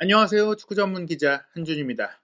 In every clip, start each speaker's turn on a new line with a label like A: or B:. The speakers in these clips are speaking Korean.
A: 안녕하세요. 축구 전문 기자 한준입니다.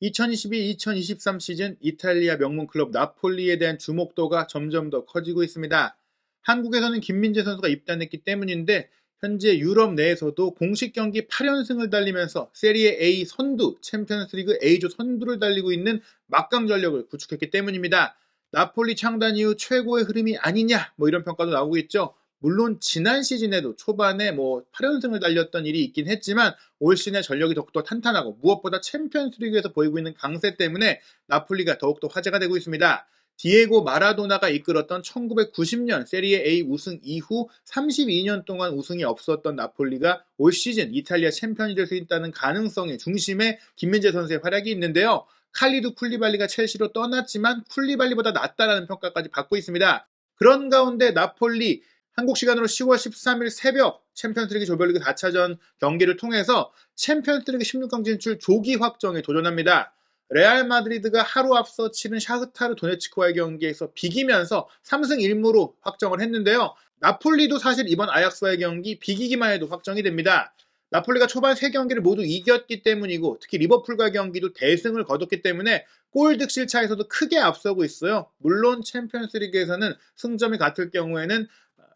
A: 2022-2023 시즌 이탈리아 명문 클럽 나폴리에 대한 주목도가 점점 더 커지고 있습니다. 한국에서는 김민재 선수가 입단했기 때문인데 현재 유럽 내에서도 공식 경기 8연승을 달리면서 세리에 A 선두, 챔피언스리그 A조 선두를 달리고 있는 막강 전력을 구축했기 때문입니다. 나폴리 창단 이후 최고의 흐름이 아니냐 이런 평가도 나오고 있죠. 물론 지난 시즌에도 초반에 8연승을 달렸던 일이 있긴 했지만 올 시즌의 전력이 더욱더 탄탄하고 무엇보다 챔피언스리그에서 보이고 있는 강세 때문에 나폴리가 더욱더 화제가 되고 있습니다. 디에고 마라도나가 이끌었던 1990년 세리에 A 우승 이후 32년 동안 우승이 없었던 나폴리가 올 시즌 이탈리아 챔피언이 될 수 있다는 가능성의 중심에 김민재 선수의 활약이 있는데요. 칼리두 쿨리발리가 첼시로 떠났지만 쿨리발리보다 낫다라는 평가까지 받고 있습니다. 그런 가운데 나폴리 한국 시간으로 10월 13일 새벽 챔피언스리그 조별리그 4차전 경기를 통해서 챔피언스리그 16강 진출 조기 확정에 도전합니다. 레알 마드리드가 하루 앞서 치른 샤흐타르 도네츠크와의 경기에서 비기면서 3승 1무로 확정을 했는데요. 나폴리도 사실 이번 아약스와의 경기 비기기만 해도 확정이 됩니다. 나폴리가 초반 3경기를 모두 이겼기 때문이고 특히 리버풀과의 경기도 대승을 거뒀기 때문에 골 득실 차에서도 크게 앞서고 있어요. 물론 챔피언스리그에서는 승점이 같을 경우에는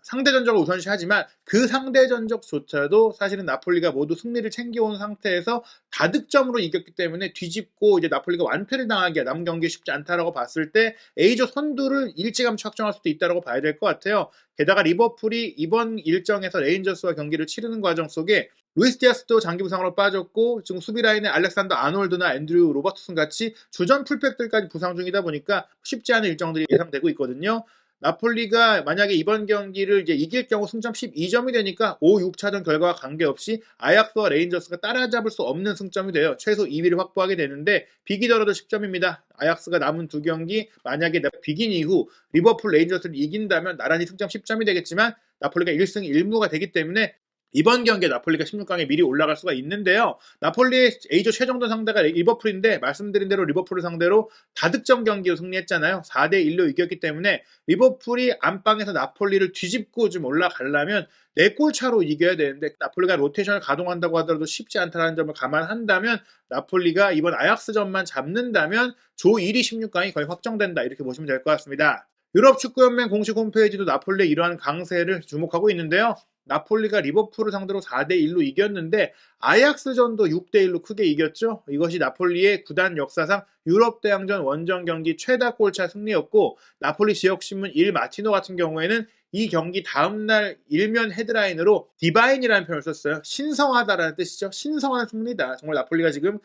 A: 상대 전적을 우선시하지만 그 상대 전적조차도 사실은 나폴리가 모두 승리를 챙겨온 상태에서 다득점으로 이겼기 때문에 뒤집고 이제 나폴리가 완패를 당하기가 남은 경기에 쉽지 않다라고 봤을 때 A조 선두를 일찌감치 확정할 수도 있다고 봐야 될 것 같아요. 게다가 리버풀이 이번 일정에서 레인저스와 경기를 치르는 과정 속에 루이스 디아스도 장기 부상으로 빠졌고 지금 수비 라인에 알렉산더 아놀드나 앤드류 로버트슨 같이 주전 풀백들까지 부상 중이다 보니까 쉽지 않은 일정들이 예상되고 있거든요. 나폴리가 만약에 이번 경기를 이제 이길 경우 승점 12점이 되니까 5, 6차전 결과와 관계없이 아약스와 레인저스가 따라잡을 수 없는 승점이 돼요. 최소 2위를 확보하게 되는데 비기더라도 10점입니다. 아약스가 남은 2경기 만약에 비긴 이후 리버풀 레인저스를 이긴다면 나란히 승점 10점이 되겠지만 나폴리가 1승 1무가 되기 때문에 이번 경기에 나폴리가 16강에 미리 올라갈 수가 있는데요. 나폴리의 A조 최종전 상대가 리버풀인데 말씀드린 대로 리버풀을 상대로 다득점 경기로 승리했잖아요. 4대1로 이겼기 때문에 리버풀이 안방에서 나폴리를 뒤집고 좀 올라가려면 4골 차로 이겨야 되는데 나폴리가 로테이션을 가동한다고 하더라도 쉽지 않다는 점을 감안한다면 나폴리가 이번 아약스전만 잡는다면 조 1위 16강이 거의 확정된다 이렇게 보시면 될 것 같습니다. 유럽 축구연맹 공식 홈페이지도 나폴리의 이러한 강세를 주목하고 있는데요. 나폴리가 리버풀을 상대로 4대1로 이겼는데 아약스전도 6대1로 크게 이겼죠. 이것이 나폴리의 구단 역사상 유럽 대항전 원정 경기 최다 골차 승리였고 나폴리 지역신문 일 마티노 같은 경우에는 이 경기 다음날 일면 헤드라인으로 디바인이라는 표현을 썼어요. 신성하다라는 뜻이죠. 신성한 승리다. 정말 나폴리가 지금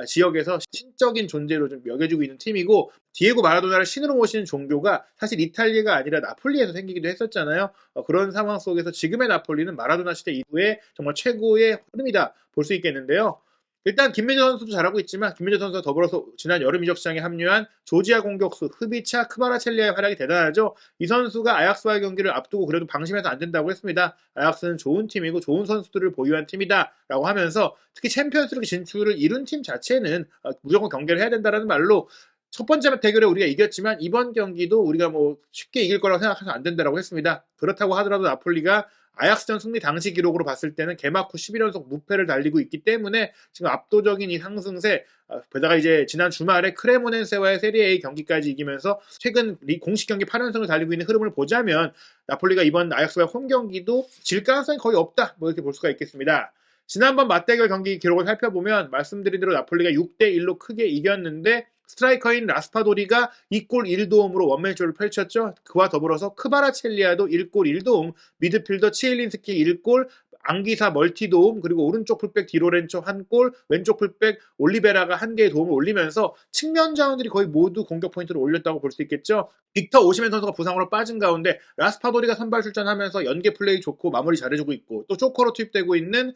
A: 지역에서 신적인 존재로 좀 여겨지고 있는 팀이고 디에고 마라도나를 신으로 모시는 종교가 사실 이탈리아가 아니라 나폴리에서 생기기도 했었잖아요. 그런 상황 속에서 지금의 나폴리는 마라도나 시대 이후에 정말 최고의 흐름이다 볼 수 있겠는데요. 일단 김민재 선수도 잘하고 있지만 김민재 선수와 더불어서 지난 여름 이적 시장에 합류한 조지아 공격수 흐비차 크바라첼리아의 활약이 대단하죠. 이 선수가 아약스와의 경기를 앞두고 그래도 방심해서 안 된다고 했습니다. 아약스는 좋은 팀이고 좋은 선수들을 보유한 팀이다 라고 하면서 특히 챔피언스리그 진출을 이룬 팀 자체는 무조건 경기를 해야 된다는 말로 첫 번째 대결에 우리가 이겼지만 이번 경기도 우리가 쉽게 이길 거라고 생각해서 안 된다라고 했습니다. 그렇다고 하더라도 나폴리가 아약스전 승리 당시 기록으로 봤을 때는 개막 후 11연속 무패를 달리고 있기 때문에 지금 압도적인 이 상승세, 게다가 이제 지난 주말에 크레모넨세와의 세리에 A 경기까지 이기면서 최근 공식 경기 8연승을 달리고 있는 흐름을 보자면 나폴리가 이번 아약스와의 홈 경기도 질 가능성이 거의 없다 이렇게 볼 수가 있겠습니다. 지난번 맞대결 경기 기록을 살펴보면 말씀드린 대로 나폴리가 6대1로 크게 이겼는데 스트라이커인 라스파도리가 2골 1도움으로 원맨쇼를 펼쳤죠. 그와 더불어서 크바라첼리아도 1골 1도움, 미드필더 치엘린스키 1골, 앙기사 멀티도움, 그리고 오른쪽 풀백 디로렌초 1골, 왼쪽 풀백 올리베라가 1개의 도움을 올리면서 측면 자원들이 거의 모두 공격 포인트를 올렸다고 볼 수 있겠죠. 빅터 오시멘 선수가 부상으로 빠진 가운데 라스파도리가 선발 출전하면서 연계 플레이 좋고 마무리 잘해주고 있고 또 조커로 투입되고 있는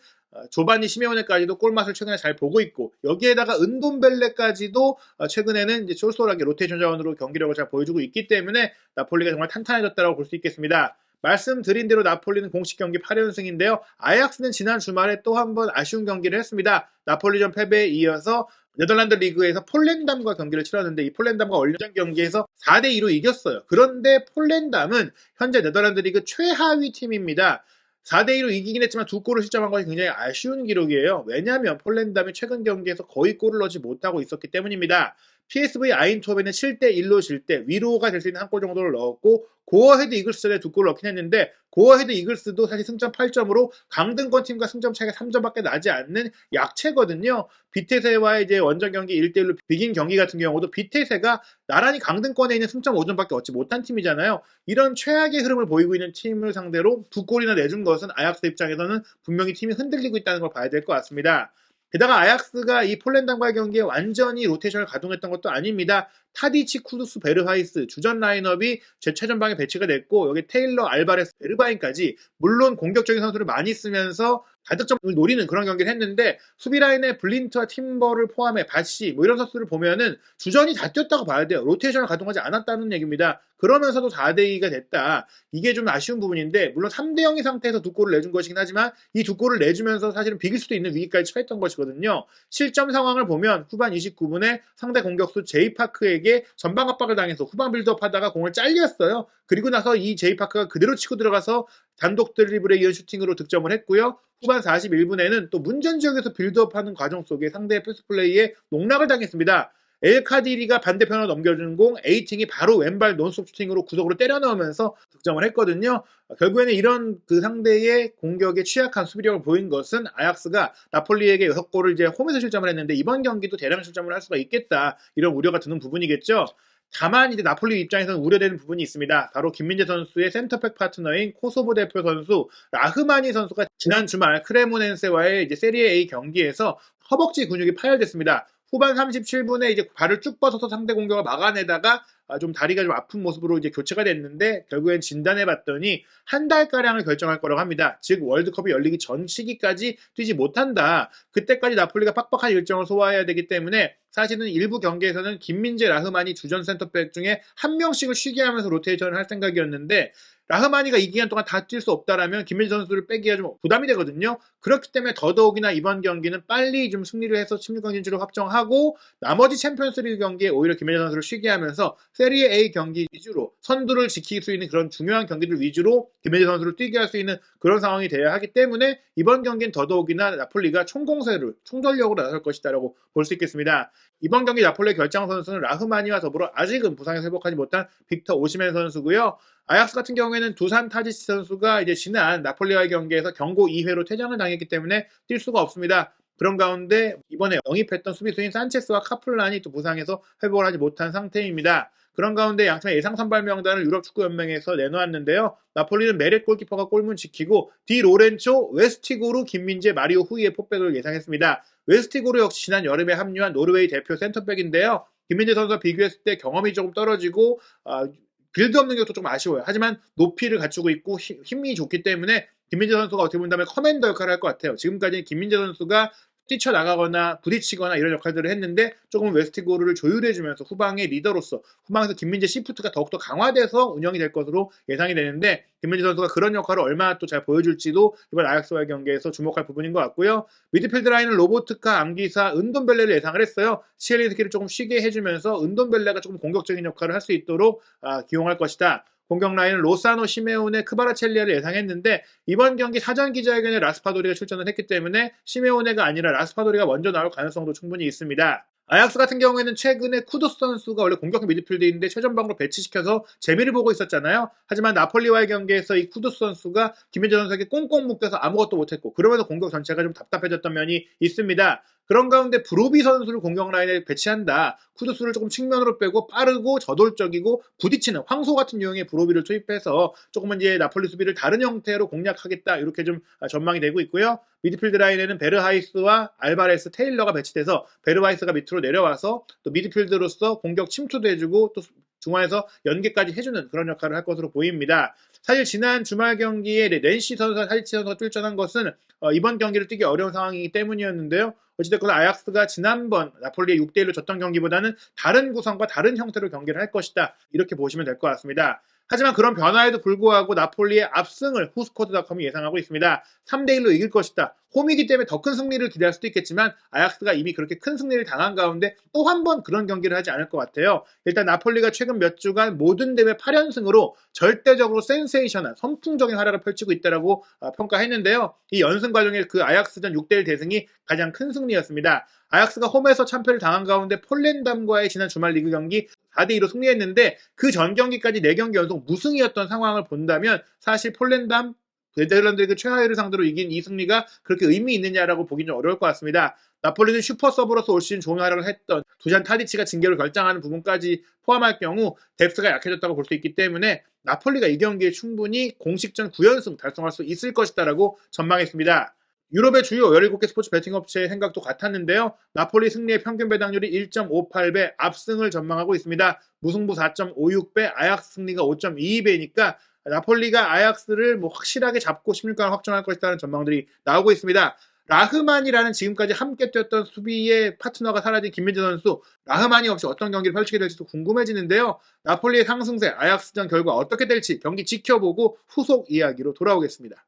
A: 조바니 시메오네까지도 골맛을 최근에 잘 보고 있고 여기에다가 은돈벨레까지도 최근에는 이제 쏠쏠하게 로테이션 자원으로 경기력을 잘 보여주고 있기 때문에 나폴리가 정말 탄탄해졌다고 볼 수 있겠습니다. 말씀드린 대로 나폴리는 공식 경기 8연승인데요. 아약스는 지난 주말에 또 한 번 아쉬운 경기를 했습니다. 나폴리전 패배에 이어서 네덜란드 리그에서 폴렌담과 경기를 치렀는데 이 폴렌담과 얼전 경기에서 4대2로 이겼어요. 그런데 폴렌담은 현재 네덜란드 리그 최하위 팀입니다. 4대2로 이기긴 했지만 두 골을 실점한 것이 굉장히 아쉬운 기록이에요. 왜냐하면 폴란드함이 최근 경기에서 거의 골을 넣지 못하고 있었기 때문입니다. PSV 아인토벤은 7대1로 질 때 위로가 될 수 있는 한 골 정도를 넣었고 고어헤드 이글스전에 두 골을 넣긴 했는데 고어헤드 이글스도 사실 승점 8점으로 강등권 팀과 승점 차이가 3점밖에 나지 않는 약체거든요. 비테세와의 이제 원정 경기 1대1로 비긴 경기 같은 경우도 비테세가 나란히 강등권에 있는 승점 5점밖에 얻지 못한 팀이잖아요. 이런 최악의 흐름을 보이고 있는 팀을 상대로 두 골이나 내준 것은 아약스 입장에서는 분명히 팀이 흔들리고 있다는 걸 봐야 될 것 같습니다. 게다가 아약스가 이 폴란드과의 경기에 완전히 로테이션을 가동했던 것도 아닙니다. 타디치, 쿠두스, 베르하이스 주전 라인업이 최전방에 배치가 됐고 여기 테일러, 알바레스, 베르바인까지 물론 공격적인 선수를 많이 쓰면서 다득점을 노리는 그런 경기를 했는데 수비 라인에 블린트와 팀버를 포함해 바시 뭐 이런 선수를 보면은 주전이 다 뛰었다고 봐야 돼요. 로테이션을 가동하지 않았다는 얘기입니다. 그러면서도 4대2가 됐다. 이게 좀 아쉬운 부분인데 물론 3대0의 상태에서 두 골을 내준 것이긴 하지만 이 두 골을 내주면서 사실은 비길 수도 있는 위기까지 처했던 것이거든요. 실점 상황을 보면 후반 29분에 상대 공격수 제이파크에게 전방 압박을 당해서 후방 빌드업 하다가 공을 잘렸어요. 그리고 나서 이 제이파크가 그대로 치고 들어가서 단독 드리블에 이은 슈팅으로 득점을 했고요. 후반 41분에는 또 문전 지역에서 빌드업하는 과정 속에 상대의 패스플레이에 농락을 당했습니다. 엘카디리가 반대편으로 넘겨준 공 에이팅이 바로 왼발 논스톱 슈팅으로 구석으로 때려 넣으면서 득점을 했거든요. 결국에는 이런 그 상대의 공격에 취약한 수비력을 보인 것은 아약스가 나폴리에게 6골을 이제 홈에서 실점을 했는데 이번 경기도 대량 실점을 할 수가 있겠다 이런 우려가 드는 부분이겠죠. 다만 이제 나폴리 입장에서는 우려되는 부분이 있습니다. 바로 김민재 선수의 센터백 파트너인 코소보 대표 선수 라흐마니 선수가 지난 주말 크레모넨세와의 이제 세리에 A 경기에서 허벅지 근육이 파열됐습니다. 후반 37분에 이제 발을 쭉 뻗어서 상대 공격을 막아내다가 좀 다리가 좀 아픈 모습으로 이제 교체가 됐는데 결국엔 진단해봤더니 한 달가량을 결정할 거라고 합니다. 즉 월드컵이 열리기 전 시기까지 뛰지 못한다. 그때까지 나폴리가 빡빡한 일정을 소화해야 되기 때문에 사실은 일부 경기에서는 김민재, 라흐마니 주전 센터백 중에 한 명씩을 쉬게 하면서 로테이션을 할 생각이었는데 라흐마니가 이 기간 동안 다 뛸 수 없다라면 김민재 선수를 빼기가 좀 부담이 되거든요. 그렇기 때문에 더더욱이나 이번 경기는 빨리 좀 승리를 해서 16강 진출을 확정하고 나머지 챔피언스리그 경기에 오히려 김민재 선수를 쉬게 하면서 세리에 A 경기 위주로 선두를 지킬 수 있는 그런 중요한 경기들 위주로 김민재 선수를 뛰게 할 수 있는 그런 상황이 돼야 하기 때문에 이번 경기는 더더욱이나 나폴리가 총공세를 총전력으로 나설 것이다라고 볼 수 있겠습니다. 이번 경기 나폴리의 결장 선수는 라흐마니와 더불어 아직은 부상에서 회복하지 못한 빅터 오시멘 선수고요. 아약스 같은 경우에는 두산 타디치 선수가 이제 지난 나폴리와의 경기에서 경고 2회로 퇴장을 당했기 때문에 뛸 수가 없습니다. 그런 가운데 이번에 영입했던 수비수인 산체스와 카플란이 또 부상해서 회복을 하지 못한 상태입니다. 그런 가운데 양팀의 예상 선발 명단을 유럽 축구 연맹에서 내놓았는데요. 나폴리는 메렛 골키퍼가 골문 지키고 디 로렌초, 웨스티고르, 김민재, 마리오 후이의 포백을 예상했습니다. 웨스티고르 역시 지난 여름에 합류한 노르웨이 대표 센터백인데요. 김민재 선수와 비교했을 때 경험이 조금 떨어지고 빌드 없는 것도 좀 아쉬워요. 하지만 높이를 갖추고 있고 힘이 좋기 때문에 김민재 선수가 어떻게 본다면 커맨더 역할을 할 것 같아요. 지금까지 김민재 선수가 뛰쳐나가거나 부딪히거나 이런 역할들을 했는데 조금 웨스티고르를 조율해주면서 후방의 리더로서 후방에서 김민재 시프트가 더욱더 강화돼서 운영이 될 것으로 예상이 되는데 김민재 선수가 그런 역할을 얼마나 또 잘 보여줄지도 이번 아약스와의 경기에서 주목할 부분인 것 같고요. 미드필드 라인은 로보트카, 앙기사, 은돈벨레를 예상을 했어요. 시엘리스키를 조금 쉬게 해주면서 은돈벨레가 조금 공격적인 역할을 할 수 있도록 기용할 것이다. 공격 라인은 로사노, 시메오네, 크바라첼리아를 예상했는데 이번 경기 사전 기자회견에 라스파도리가 출전을 했기 때문에 시메오네가 아니라 라스파도리가 먼저 나올 가능성도 충분히 있습니다. 아약스 같은 경우에는 최근에 쿠두스 선수가 원래 공격 미드필드인데 최전방으로 배치시켜서 재미를 보고 있었잖아요. 하지만 나폴리와의 경기에서 이 쿠두스 선수가 김민재 선수에게 꽁꽁 묶여서 아무것도 못했고 그러면서 공격 전체가 좀 답답해졌던 면이 있습니다. 그런 가운데 브로비 선수를 공격 라인에 배치한다. 쿠두스를 조금 측면으로 빼고 빠르고 저돌적이고 부딪히는 황소 같은 유형의 브로비를 투입해서 조금은 이제 나폴리 수비를 다른 형태로 공략하겠다. 이렇게 좀 전망이 되고 있고요. 미드필드 라인에는 베르하이스와 알바레스, 테일러가 배치돼서 베르하이스가 밑으로 내려와서 또 미드필드로서 공격 침투도 해주고 또 중앙에서 연계까지 해주는 그런 역할을 할 것으로 보입니다. 사실 지난 주말 경기에 렌시 선수와 타디치 선수가 출전한 것은 이번 경기를 뛰기 어려운 상황이기 때문이었는데요. 어찌됐건 아약스가 지난번 나폴리에 6대1로 졌던 경기보다는 다른 구성과 다른 형태로 경기를 할 것이다. 이렇게 보시면 될 것 같습니다. 하지만 그런 변화에도 불구하고 나폴리의 압승을 후스코트닷컴이 예상하고 있습니다. 3대1로 이길 것이다. 홈이기 때문에 더 큰 승리를 기대할 수도 있겠지만 아약스가 이미 그렇게 큰 승리를 당한 가운데 또 한 번 그런 경기를 하지 않을 것 같아요. 일단 나폴리가 최근 몇 주간 모든 대회 8연승으로 절대적으로 센세이션한 선풍적인 활약을 펼치고 있다고 평가했는데요. 이 연승 과정에 그 아약스전 6대1 대승이 가장 큰 승리였습니다. 아약스가 홈에서 참패를 당한 가운데 폴렌담과의 지난 주말 리그 경기 4대2로 승리했는데 그 전 경기까지 4경기 연속 무승이었던 상황을 본다면 사실 폴렌담 네덜란드 최하위를 상대로 이긴 이 승리가 그렇게 의미 있느냐라고 보기는 좀 어려울 것 같습니다. 나폴리는 슈퍼 서브로서 올 시즌 좋은 활약을 했던 두잔 타디치가 징계를 결정하는 부분까지 포함할 경우 뎁스가 약해졌다고 볼 수 있기 때문에 나폴리가 이 경기에 충분히 공식전 9연승 달성할 수 있을 것이다라고 전망했습니다. 유럽의 주요 17개 스포츠 베팅 업체의 생각도 같았는데요. 나폴리 승리의 평균 배당률이 1.58배 압승을 전망하고 있습니다. 무승부 4.56배, 아약스 승리가 5.22배니까 나폴리가 아약스를 확실하게 잡고 16강을 확정할 것이라는 전망들이 나오고 있습니다. 라흐만이라는 지금까지 함께 뛰었던 수비의 파트너가 사라진 김민재 선수, 라흐만이 없이 어떤 경기를 펼치게 될지도 궁금해지는데요. 나폴리의 상승세, 아약스전 결과 어떻게 될지 경기 지켜보고 후속 이야기로 돌아오겠습니다.